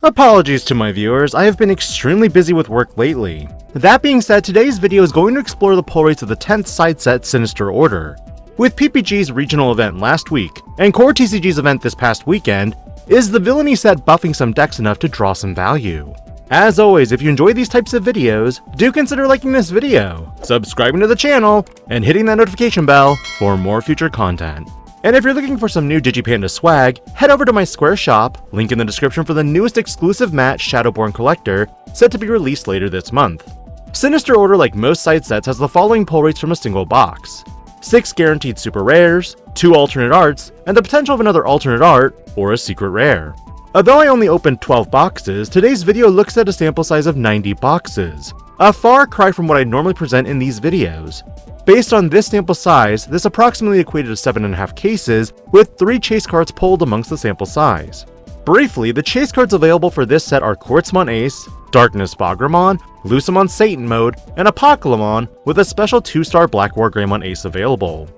Apologies to my viewers, I have been extremely busy with work lately. That being said, today's video is going to explore the pull rates of the 10th side set Sinister Order. With PPG's regional event last week, and Core TCG's event this past weekend, is the villainy set buffing some decks enough to draw some value? As always, if you enjoy these types of videos, do consider liking this video, subscribing to the channel, and hitting that notification bell for more future content. And if you're looking for some new DigiPanda swag, head over to my Square shop, link in the description for the newest exclusive matte Shadowborn collector, set to be released later this month. Sinister Order, like most side sets, has the following pull rates from a single box: 6 guaranteed super rares, 2 alternate arts, and the potential of another alternate art, or a secret rare. Although I only opened 12 boxes, today's video looks at a sample size of 90 boxes, a far cry from what I normally present in these videos. Based on this sample size, this approximately equated to 7.5 cases, with 3 chase cards pulled amongst the sample size. Briefly, the chase cards available for this set are Quartzmon Ace, Darkness Bogramon, Lucemon Satan Mode, and Apocalypse, with a special 2-star Black War Greymon Ace available.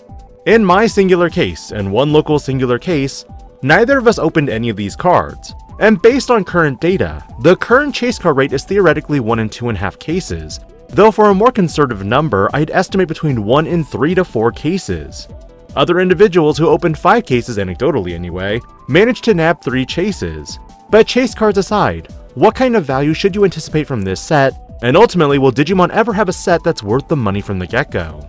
In my singular case, and one local singular case, neither of us opened any of these cards, and based on current data, the current chase card rate is theoretically 1 in 2.5 cases, though for a more conservative number, I'd estimate between 1 in 3 to 4 cases. Other individuals who opened 5 cases, anecdotally anyway, managed to nab 3 chases. But chase cards aside, what kind of value should you anticipate from this set, and ultimately will Digimon ever have a set that's worth the money from the get-go?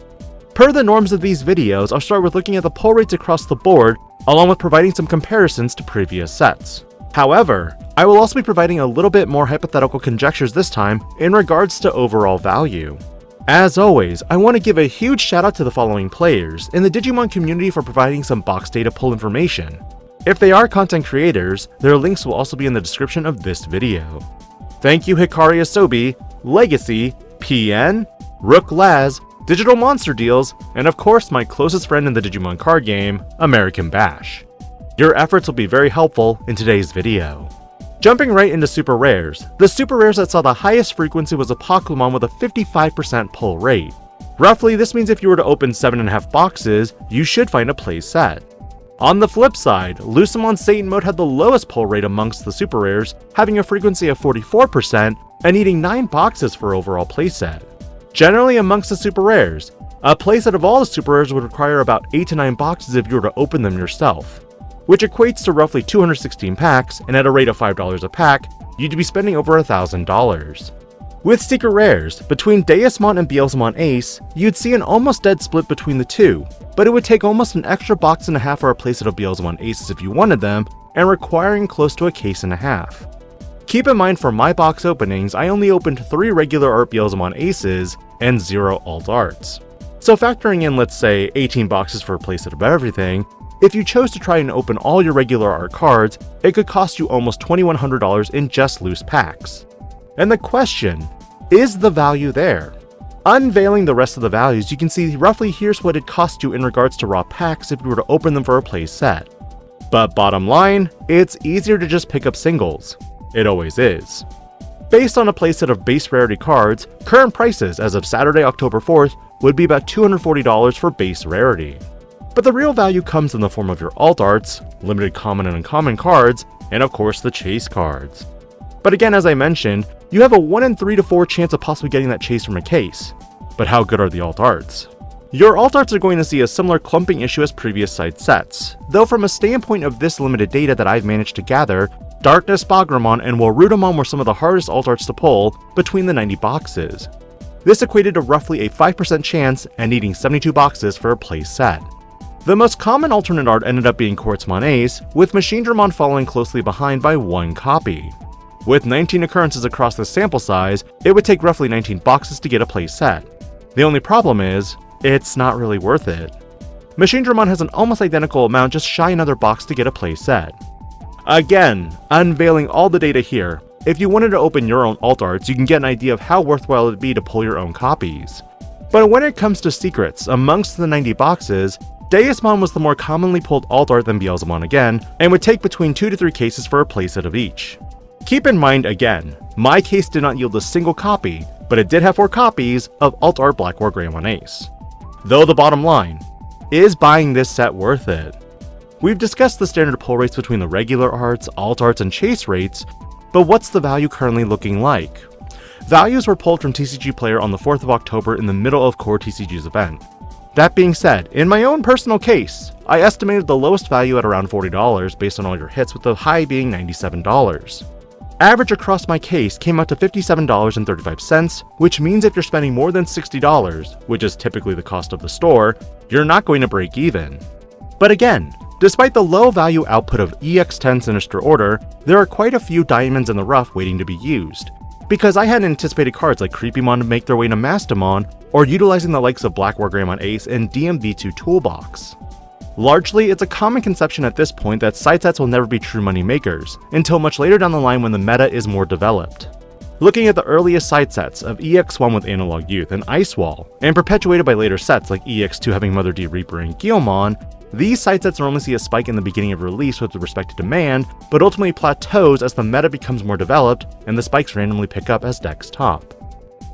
Per the norms of these videos, I'll start with looking at the pull rates across the board, along with providing some comparisons to previous sets. However, I will also be providing a little bit more hypothetical conjectures this time in regards to overall value. As always, I want to give a huge shout out to the following players in the Digimon community for providing some box data pull information. If they are content creators, their links will also be in the description of this video. Thank you Hikari Asobi, Legacy, PN, Rook Laz, Digital Monster Deals, and of course my closest friend in the Digimon card game, American Bash. Your efforts will be very helpful in today's video. Jumping right into super rares, the super rares that saw the highest frequency was Apocalypse with a 55% pull rate. Roughly, this means if you were to open 7.5 boxes, you should find a play set. On the flip side, Lucemon Satan Mode had the lowest pull rate amongst the super rares, having a frequency of 44% and needing 9 boxes for overall playset. Generally amongst the super rares, a playset of all the super rares would require about 8 to 9 boxes if you were to open them yourself, which equates to roughly 216 packs, and at a rate of $5 a pack, you'd be spending over $1,000. With secret rares, between Deusmon and Beelzemon Ace, you'd see an almost dead split between the two, but it would take almost an extra box and a half for a playset of Beelzemon Aces if you wanted them, and requiring close to a case and a half. Keep in mind for my box openings, I only opened 3 regular art Beelzemon Aces and 0 alt arts. So factoring in, let's say, 18 boxes for a playset of everything, if you chose to try and open all your regular art cards, it could cost you almost $2,100 in just loose packs. And the question, is the value there? Unveiling the rest of the values, you can see roughly here's what it cost you in regards to raw packs if you were to open them for a play set. But bottom line, it's easier to just pick up singles. It always is. Based on a playset of base rarity cards, current prices as of Saturday, October 4th would be about $240 for base rarity. But the real value comes in the form of your alt arts, limited common and uncommon cards, and of course the chase cards. But again, as I mentioned, you have a 1 in 3 to 4 chance of possibly getting that chase from a case. But how good are the alt arts? Your alt arts are going to see a similar clumping issue as previous side sets, though from a standpoint of this limited data that I've managed to gather, Darkness Bogramon and Warudamon were some of the hardest alt arts to pull between the 90 boxes. This equated to roughly a 5% chance and needing 72 boxes for a play set. The most common alternate art ended up being Quartzmon Ace, with Machinedramon following closely behind by 1 copy. With 19 occurrences across the sample size, it would take roughly 19 boxes to get a play set. The only problem is, it's not really worth it. Machinedramon has an almost identical amount, just shy another box to get a play set. Again, unveiling all the data here, if you wanted to open your own alt arts, you can get an idea of how worthwhile it'd be to pull your own copies. But when it comes to secrets, amongst the 90 boxes, Deusmon was the more commonly pulled alt art than Beelzemon again, and would take between 2 to 3 cases for a playset of each. Keep in mind again, my case did not yield a single copy, but it did have 4 copies of alt art Black War Greymon Ace. Though the bottom line, is buying this set worth it? We've discussed the standard pull rates between the regular arts, alt arts, and chase rates, But what's the value currently looking like? Values were pulled from TCG Player on the 4th of October in the middle of Core TCG's event. That being said, in my own personal case, I estimated the lowest value at around $40 based on all your hits, with the high being $97. Average across my case came out to $57.35, which means if you're spending more than $60, which is typically the cost of the store, you're not going to break even. But again, despite the low value output of EX10 Sinister Order, there are quite a few diamonds in the rough waiting to be used. Because I hadn't anticipated cards like Creepymon to make their way to Mastamon, or utilizing the likes of Black Wargreymon Ace and DMV2 Toolbox. Largely, it's a common conception at this point that side sets will never be true money makers, until much later down the line when the meta is more developed. Looking at the earliest side sets of EX1 with Analog Youth and Ice Wall, and perpetuated by later sets like EX2 having Mother D Reaper and Guilmon, these side sets normally see a spike in the beginning of release with respect to demand, but ultimately plateaus as the meta becomes more developed and the spikes randomly pick up as decks top.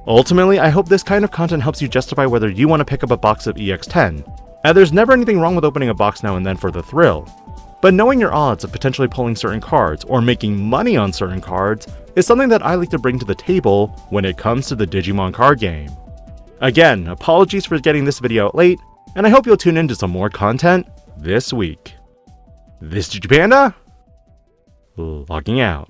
Ultimately, I hope this kind of content helps you justify whether you want to pick up a box of EX10, and there's never anything wrong with opening a box now and then for the thrill. But knowing your odds of potentially pulling certain cards or making money on certain cards is something that I like to bring to the table when it comes to the Digimon card game. Again, apologies for getting this video out late, and I hope you'll tune in to some more content this week. This DigiPanda, logging out.